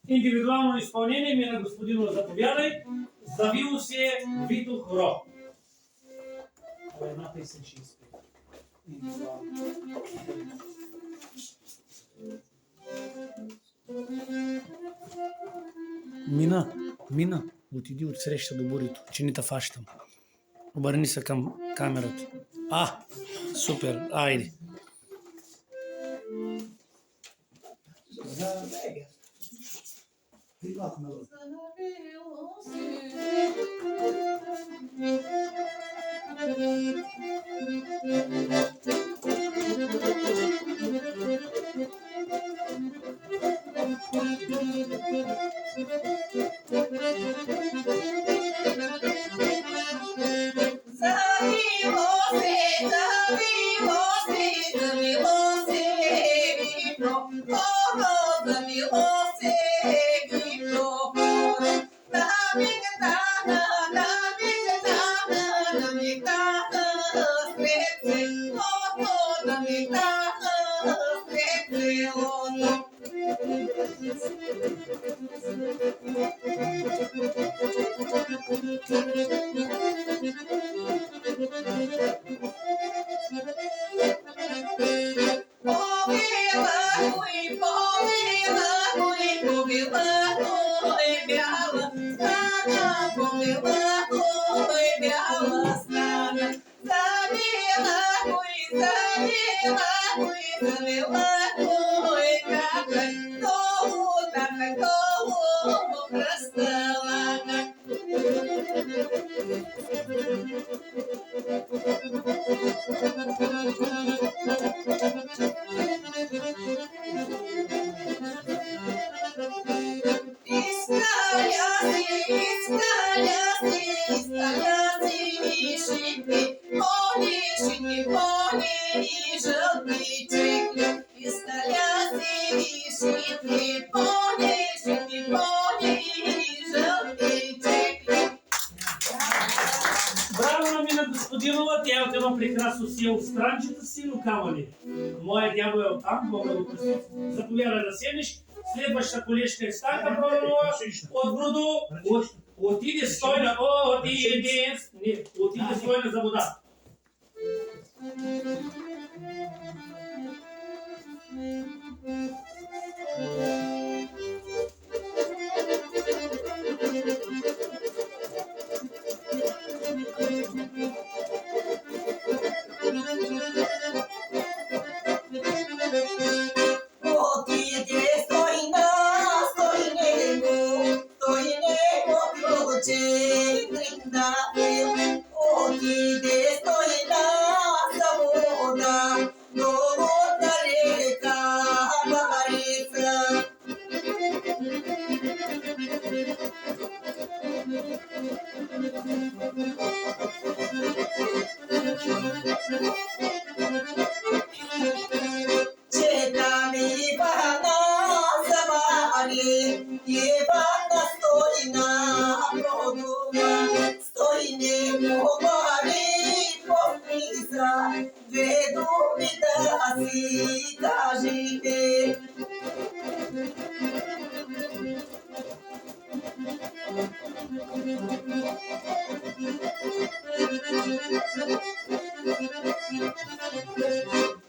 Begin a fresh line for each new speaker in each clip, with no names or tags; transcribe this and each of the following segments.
Индивидуално исполнение ми на господино заповядай, завил се Вито Хро. Това е една песен ще изпее.
Мина, отиди от среща до бурито, че не те фащам. Обърни се към камерата. Супер, айде.
Прекрасно си е от странчета си, но камо ли. Моя дядо е оттам, Бога го прости. Заповядай да седнеш. Следваща колешка е станка Проданова, от Брудо, отиде стойна, отиде стойна за вода.
Stoi Иване, Ивана стои на продума, стои него бари попиза, две думи да си кажете.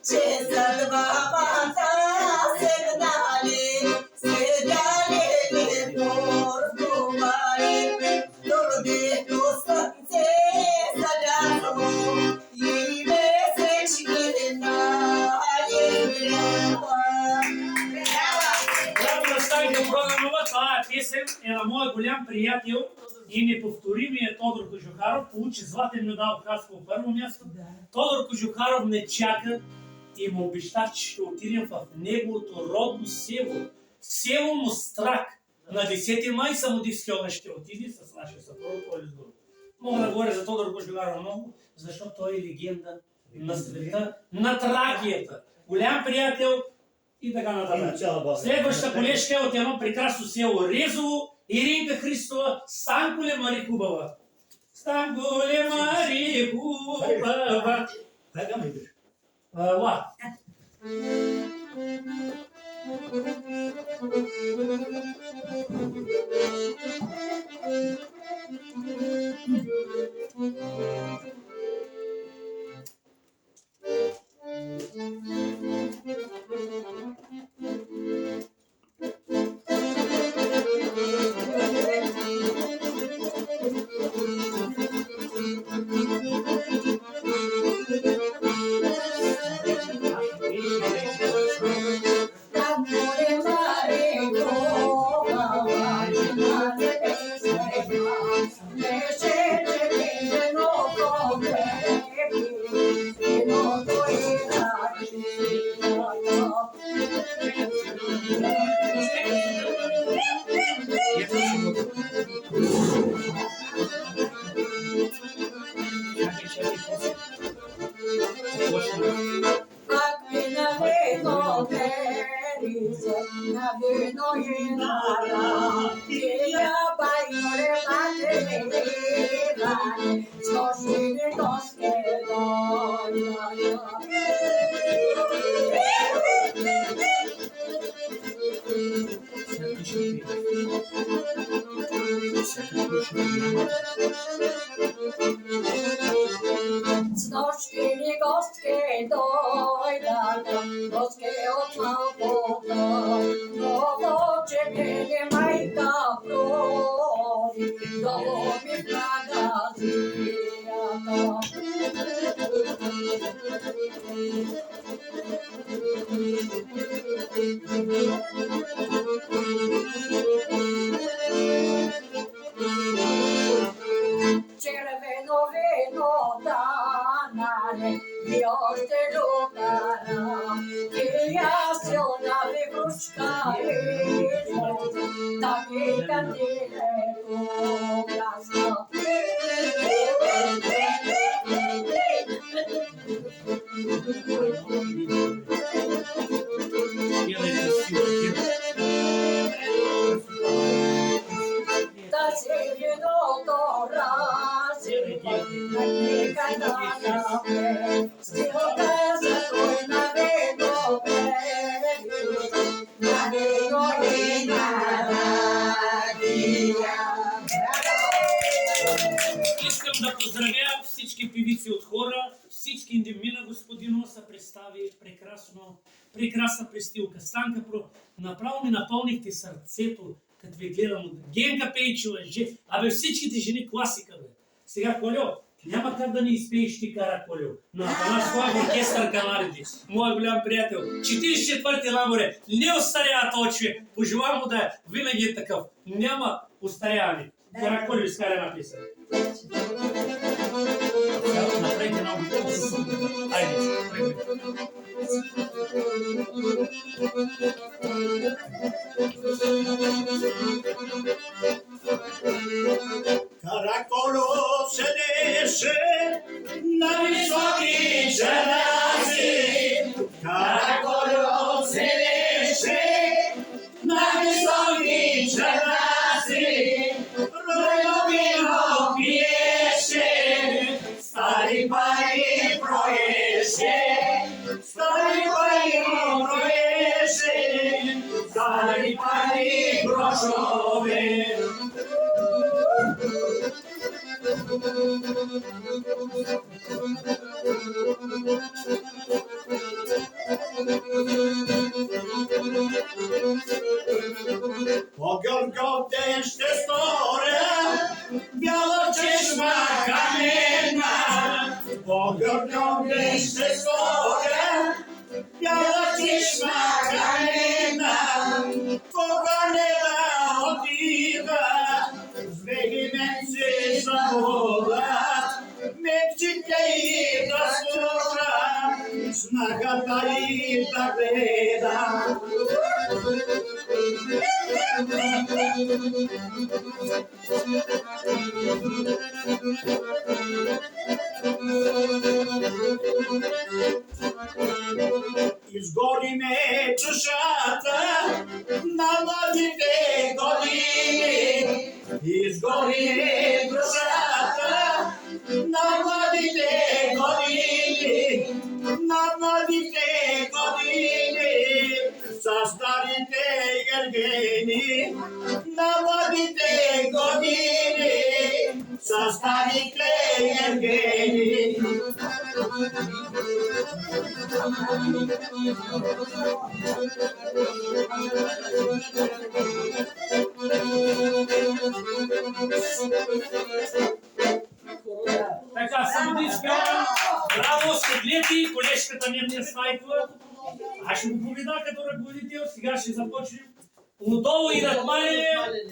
Че за двамата седнали пордували, дордето слънце залязло и месечки наиграва.
Браво на Станка Проданова, това е песен на моя голям приятел и неповторимият Тодор Кожухаров, получи златен медал в Хасково първо място. Тодор Кожухаров ме чака и му обещах, че ще отидем в неговото родно село. Село Мострак. На 10 май Самодивски огън ще отиде с нашия съпруг Олис Горов. Мога да говоря за Тодор Кожухаров много, защото той е легенда на света, на Тракията. Голям приятел и така нататък. Следващата колежка е от едно прекрасно село Резово, Иринка Христова, Станколе Мари Хубава. Станколе Мари Хубава.
Така ми идеш.
Ла. Искам да поздравя всички певици от хора, всички индемина господино са представи прекрасна престилка. Станка, направо ми напълнихте сърцето, като ви гледам. Генка Пейчева, абе всичките жени класика, бе. Сега, Колео, няма как да не изпееш ти Кара Колео. На Атанас Слав оркестър Канарите, моя голям приятел. 44-ти наборе, не остарява този човек. Пожелавам му да винаги е такъв. Няма остаряване. Кара Колео изкара една песен. Направете една обиколка. Айде,
Караколо седеше на високи джерази. Караколо седеше на високи пари, пари, грошове. По Георгов ден ще сторе бяла чешма камена. По Георгов ден ще сторе бяла чешма камена. Кога не да отива, звеги менце заволат, мечите и да слушам, снагата и да гледам. Изгори ме чушата на младите години. Изгори ме чушата на младите години. На младите години. Са старите ергени. На младите години. Са старите ергени.
Така, Самодийски огън, браво, седлете, колежката ми е снайпва. Аз ще го поведа като ръководител, сега ще започнем. Удолу и над мане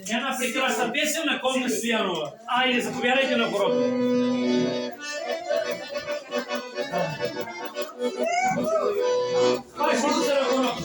една прекрасна песен на Комна Стоянова. Айде, заповядайте на хорото. Хващи се на хорото.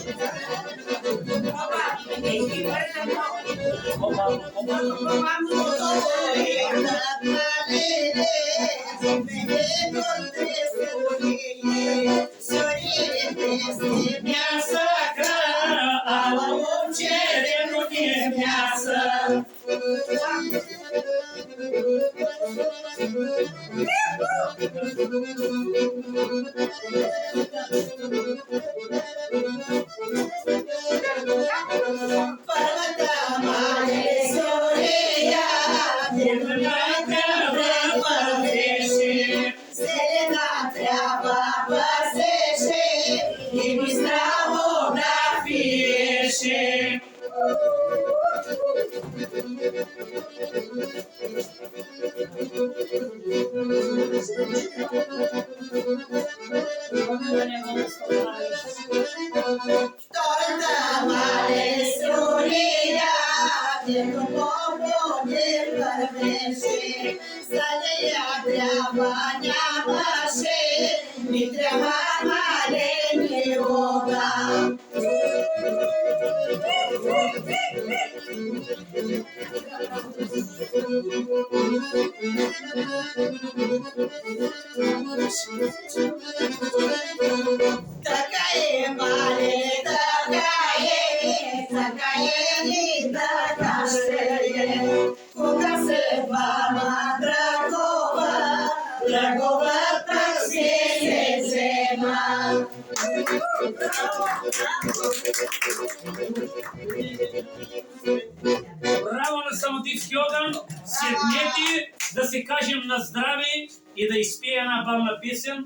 Браво на Самодийски огън, седнете да се кажем на здраве и да изпея една бавна песен,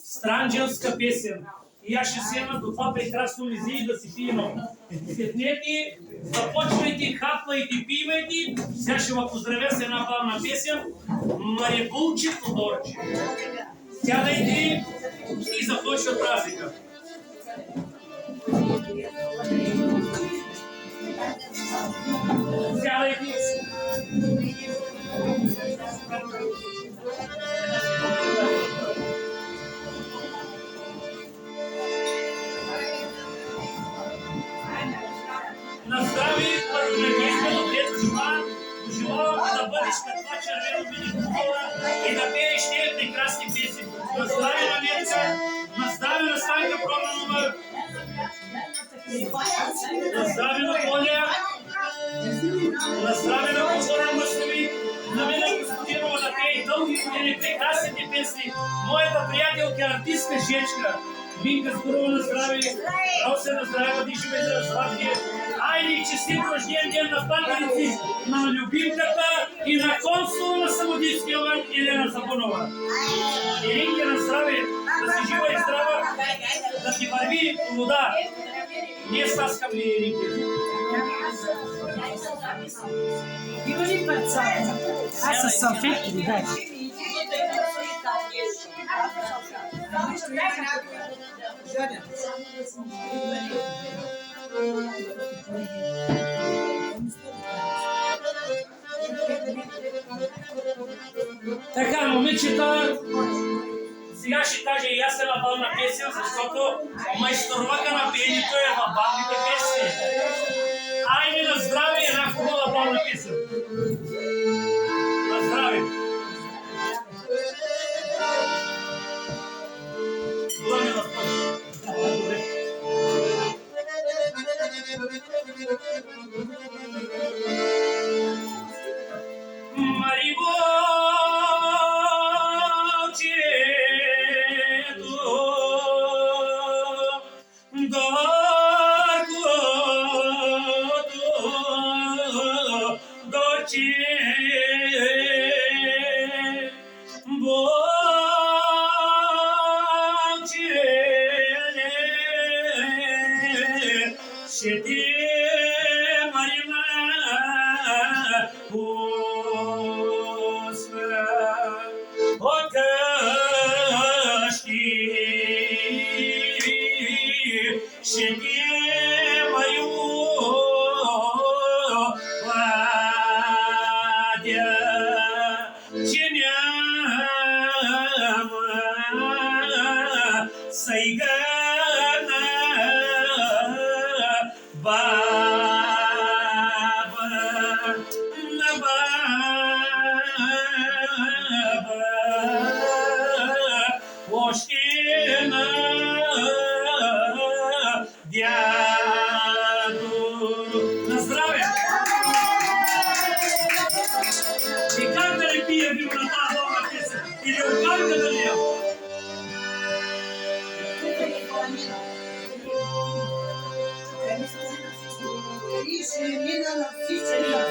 странджелска песен. И аз ще седна до това прекрасно лизе и да си пием. Седнете, започвайте, хапвайте, пивайте. Сега ще ви поздравя с една бавна песен. Марибулче Тодорче. Сядайте и започва празника. Сядайте. На здраве, първоначално дето пожелавам да бъдеш каква червено мини кукола и да пееш тези прекрасни песни. На здраве на Ненца, на здраве на Станка Проманова, на здраве на Коля, на здраве на Козора Мъстови, на мен Господинова да пее дълги години прекрасните песни. Моята приятелка артистка Жечка. Винка скоро на здраве, Росе на здраве, диши без развадки. Айде, честит рожден ден на патерици, на любимката и на консул на Самодивския лан Елена Сапунова. Иринке на здраве, да си жива и здрава, да ти върви вода. Ние стаскам ли, Иринке?
Има ли парцата? Аз със салфетки ли дай?
Така, момичета, сега ще кажа и аз една бална песен, защото майсторлъка на пеенето е в балните песни. Айде на здраве една хубава бална песен. На здраве. Благодаря, Господи. Добре.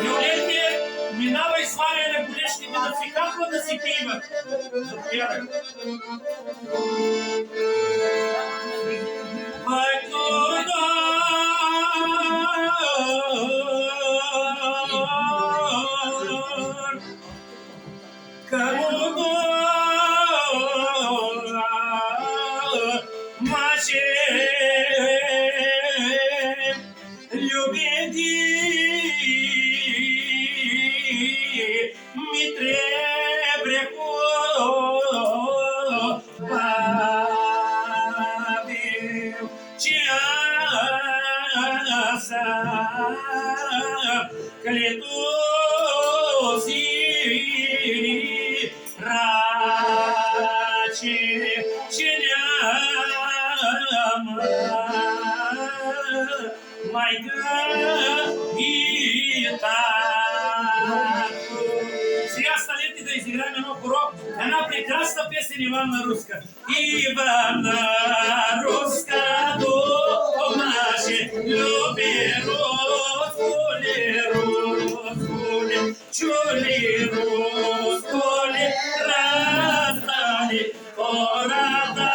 Виолетте, минавай сваляне болешните да си капва да си пиемат. Заповядай. Сега станете да изиграем едно хоро, една прекрасна песен Ивана Руска. Ивана Руска домаше, люби Рускуле, Рускуле, чули Рускуле, раздали, порада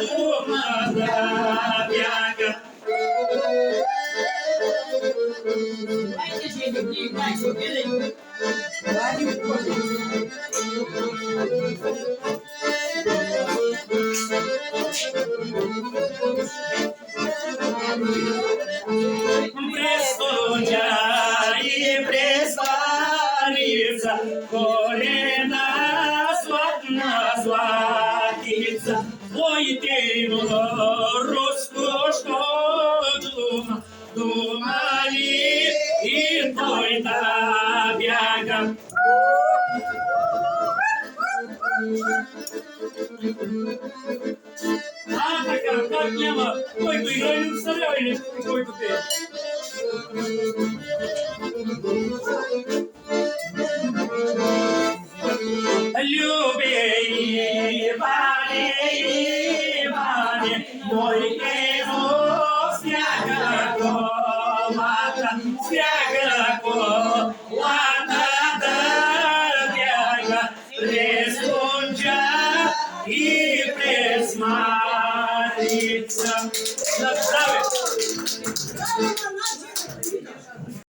дома да бяга. Престонча и престарица, колена златна златица, пойте руску, что дума, думали, и той да бяга. А, така, как няма, който играе не доставлява или който пее. Люби, Иване, Иване,
Бяга колата да бяга през Тунджа и през Марица. На здраве!